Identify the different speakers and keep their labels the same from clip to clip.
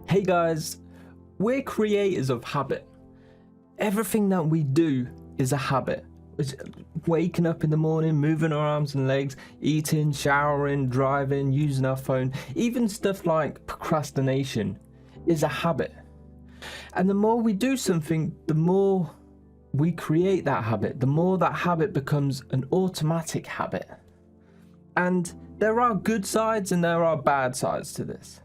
Speaker 1: Hey guys, we're creators of habit. Everything that we do is a habit. It's waking up in the morning, moving our arms and legs, eating, showering, driving, using our phone, even stuff like procrastination is a habit. And the more we do something, the more we create that habit, the more that habit becomes an automatic habit. And there are good sides and there are bad sides to this.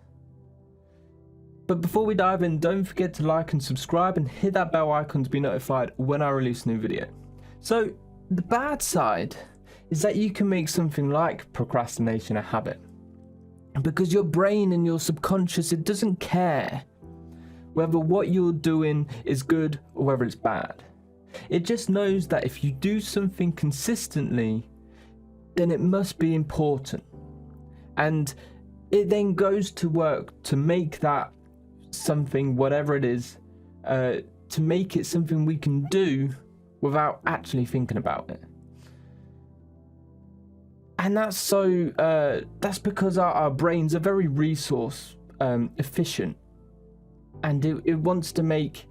Speaker 1: But before we dive in, don't forget to like and subscribe and hit that bell icon to be notified when I release a new video. So the bad side is that you can make something like procrastination a habit, because your brain and your subconscious, it doesn't care whether what you're doing is good or whether it's bad. It just knows that if you do something consistently, then it must be important. And it then goes to work to make that something, whatever it is, to make it something we can do without actually thinking about it. And that's because our brains are very resource efficient, and it wants to make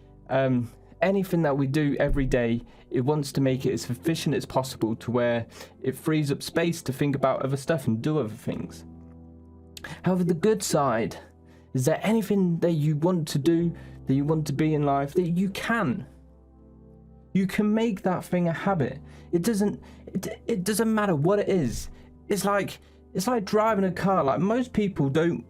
Speaker 1: anything that we do every day, it wants to make it as efficient as possible to where it frees up space to think about other stuff and do other things. However, the good side is that anything that you want to do, that you want to be in life, that you can make that thing a habit. It doesn't matter what it is. It's like driving a car. Like, most people don't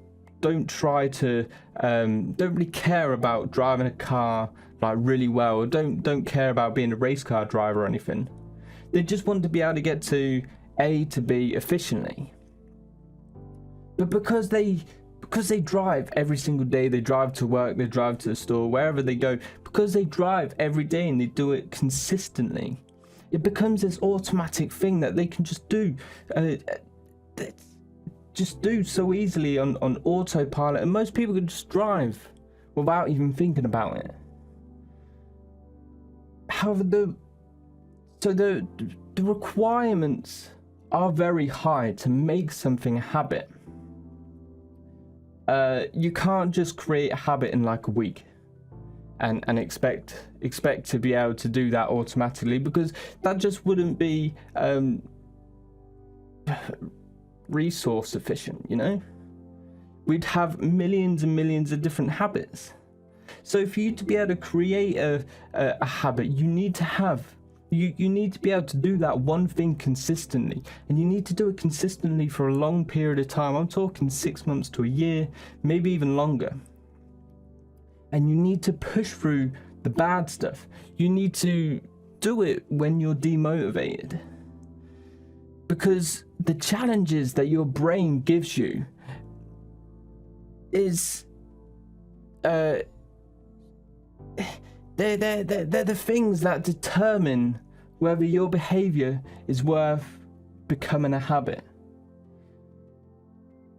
Speaker 1: really care about driving a car like really well, or don't care about being a race car driver or anything. They just want to be able to get to A to B efficiently. But because they drive every single day, they drive to work, they drive to the store, wherever they go, because they drive every day and they do it consistently, it becomes this automatic thing that they can just do so easily on autopilot, and most people can just drive without even thinking about it. However, the requirements are very high to make something a habit. You can't just create a habit in like a week and expect to be able to do that automatically, because that just wouldn't be resource efficient, you know? We'd have millions and millions of different habits. So for you to be able to create a habit, you need to be able to do that one thing consistently, and you need to do it consistently for a long period of time. I'm talking 6 months to a year, maybe even longer. And you need to push through the bad stuff. You need to do it when you're demotivated, because the challenges that your brain gives you is they're the things that determine whether your behavior is worth becoming a habit.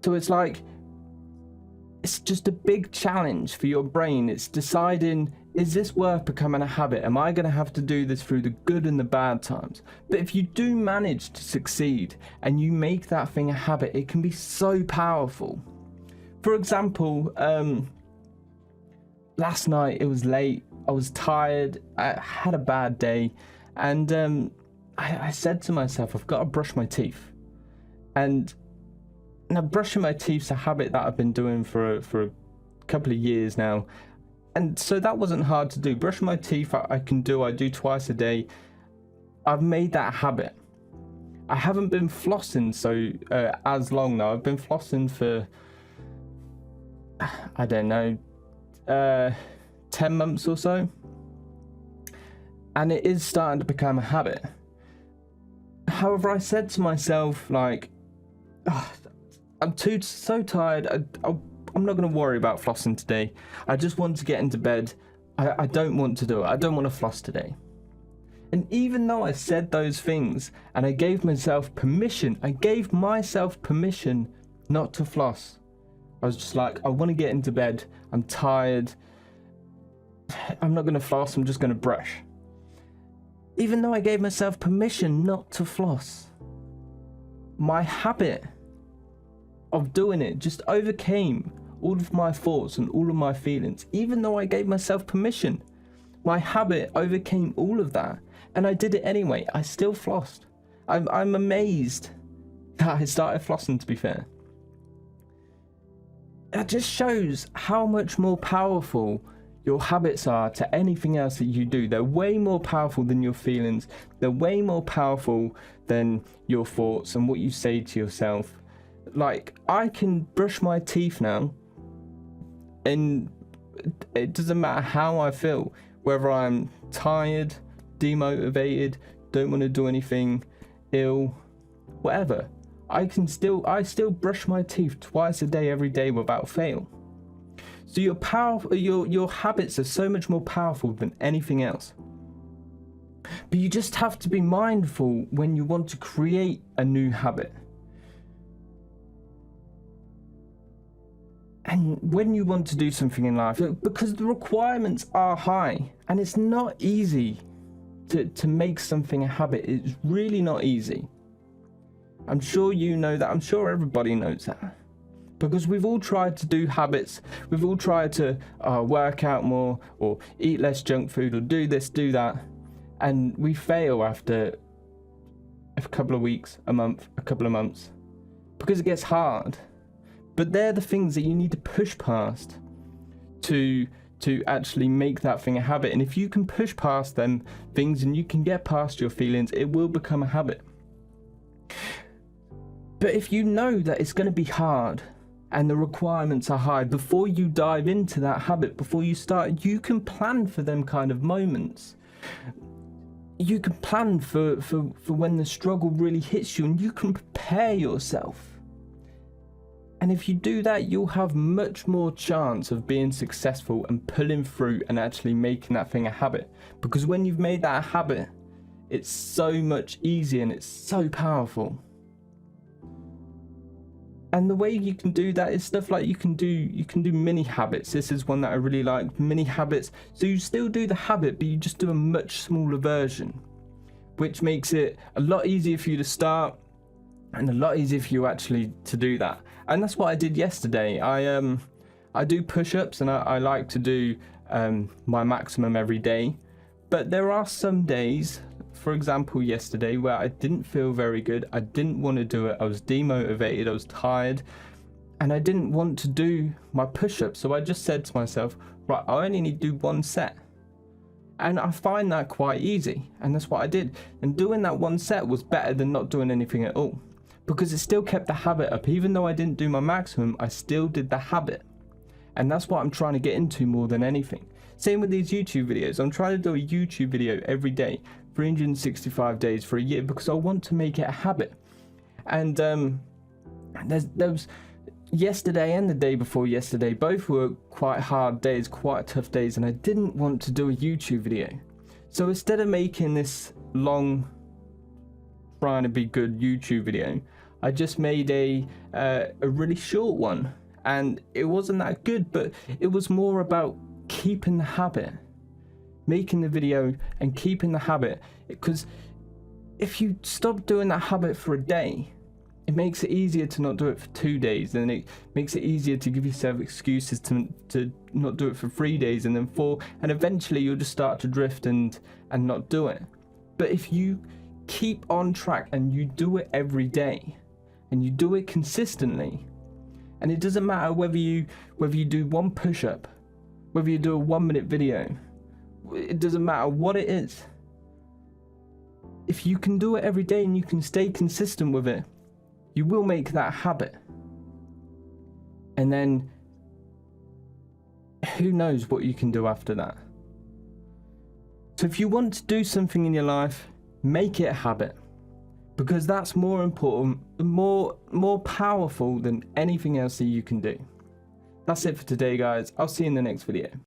Speaker 1: So it's just a big challenge for your brain. It's deciding, is this worth becoming a habit? Am I going to have to do this through the good and the bad times? But if you do manage to succeed and you make that thing a habit, it can be so powerful. For example, last night it was late, I was tired, I had a bad day, and I said to myself, I've got to brush my teeth. And now, brushing my teeth's a habit that I've been doing for a couple of years now, and so that wasn't hard to do. Brushing my teeth I do twice a day. I've made that a habit. I haven't been flossing as long now. I've been flossing for, I don't know, 10 months or so, and it is starting to become a habit. However, I said to myself, like, I'm so tired, I'm not going to worry about flossing today. I just want to get into bed. I don't want to do it. I don't want to floss today. And even though I said those things and I gave myself permission not to floss, I was just like, I want to get into bed, I'm tired, I'm not going to floss, I'm just going to brush. Even though I gave myself permission not to floss, my habit of doing it just overcame all of my thoughts and all of my feelings, even though I gave myself permission. My habit overcame all of that, and I did it anyway. I still flossed. I'm amazed that I started flossing, to be fair. It just shows how much more powerful your habits are to anything else that you do. They're way more powerful than your feelings. They're way more powerful than your thoughts and what you say to yourself. Like, I can brush my teeth now, and it doesn't matter how I feel, whether I'm tired, demotivated, don't want to do anything, ill, whatever. I still brush my teeth twice a day, every day, without fail. So your habits are so much more powerful than anything else. But you just have to be mindful when you want to create a new habit. And when you want to do something in life, because the requirements are high, and it's not easy to make something a habit. It's really not easy. I'm sure you know that. I'm sure everybody knows that. Because we've all tried to do habits. We've all tried to work out more, or eat less junk food, or do this, do that. And we fail after a couple of weeks, a month, a couple of months. Because it gets hard. But they're the things that you need to push past to actually make that thing a habit. And if you can push past them things and you can get past your feelings, it will become a habit. But if you know that it's going to be hard and the requirements are high, before you dive into that habit, before you start, you can plan for them kind of moments. You can plan for when the struggle really hits you, and you can prepare yourself. And if you do that, you'll have much more chance of being successful and pulling through and actually making that thing a habit. Because when you've made that a habit, it's so much easier and it's so powerful. And the way you can do that is stuff like you can do mini habits. This is one that I really like, mini habits. So you still do the habit, but you just do a much smaller version, which makes it a lot easier for you to start and a lot easier for you actually to do that. And that's what I did yesterday. I do push-ups, and I like to do my maximum every day. But there are some days, for example yesterday, where I didn't feel very good. I didn't want to do it. I was demotivated, I was tired, and I didn't want to do my push-ups. So I just said to myself, right, I only need to do one set. And I find that quite easy, and that's what I did. And doing that one set was better than not doing anything at all, because it still kept the habit up. Even though I didn't do my maximum, I still did the habit. And that's what I'm trying to get into more than anything. Same with these YouTube videos. I'm trying to do a YouTube video every day, 365 days for a year, because I want to make it a habit. And there was yesterday and the day before yesterday, both were quite hard days, quite tough days, and I didn't want to do a YouTube video. So instead of making this long, trying to be good YouTube video, I just made a really short one, and it wasn't that good, but it was more about keeping the habit, making the video and keeping the habit. Because if you stop doing that habit for a day, it makes it easier to not do it for 2 days, and it makes it easier to give yourself excuses to not do it for 3 days, and then 4, and eventually you'll just start to drift and not do it. But if you keep on track and you do it every day and you do it consistently, and it doesn't matter whether you do one push-up, whether you do a 1-minute video, it doesn't matter what it is. If you can do it every day and you can stay consistent with it, you will make that habit. And then who knows what you can do after that. So if you want to do something in your life, make it a habit, because that's more important, more powerful than anything else that you can do. That's it for today, guys. I'll see you in the next video.